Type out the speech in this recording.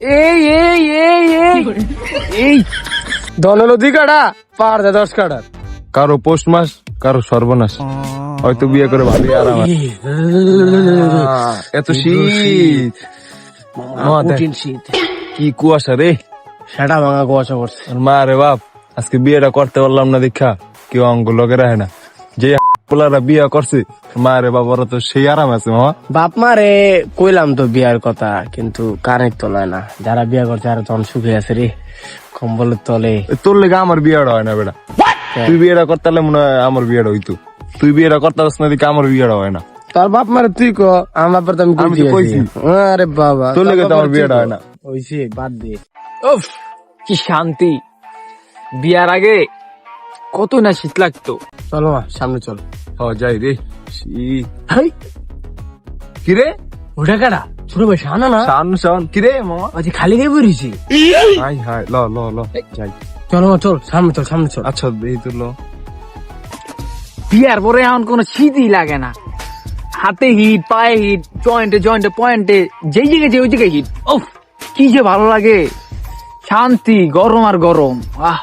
এই এই এই এই এই ধনলদি কাটা পার দে 10 কাটা। কারো পৌষ মাস, কারো সর্বনাশ। হয়তো বিয়ে করে ভালো আরাম আছে। এত শীত, কঠিন শীত, কি কুয়াশা রে। সেটা ভাঙা কুয়াশা পড়ছে। মা রে বাপ, আজকে বিয়েটা করতে পারলাম না দেখা কেউ অঙ্গ লগে রাখে না। যে পোলারা বিয়ে করছে, মা রে বাপ ওরা তো সেই আরাম আছে মামা। বাপ মা রে কইলাম তো বিয়ার কথা, কিন্তু কানেক্ট তো লয় না। যারা বিয়া করছে আর তখন সুখে আছে রে, কম্বলের তলে। তোর লেগে আমার বিয়েটা হয় না বেটা। তুই বিয়েটা করতে পারলে মনে হয় আমার বিয়েটা হইতো। তুই বিয়েটা করতে পারছ না দেখে আমার বিয়েটা হয় না। তোর বাপ মারে তুই ক, আমার বাপের তো আমি আমি তো কইছি। আরে বাবা, তোর লেগে তো আমার বিয়েটা হয় না। হইছে, বাদ দে। উফ, কি শান্তি। বিয়ার আগে কত না শীত লাগতো। চলো মা, সামনে চল। যাই রে, শীত। হাই, কিরে ওটা কাটা ছোট ভাই, শানা না শান শান, কিরে মামা? আজ খালি গায়ে বেরিয়েছি। হাই হাই, ল ল ল যাই। চলো মা, চল সামনে চল, সামনে চল। আচ্ছা এই তো ল। বিয়ার পরে এখন কোনো শীতই লাগে না। হাতে হিট, পায়ে হিট, জয়েন্টে জয়েন্টে পয়েন্টে, যেই জায়গায় যে ওই জায়গায় হিট। উফ, কি যে ভালো লাগে। শান্তি, গরম আর গরম। আহ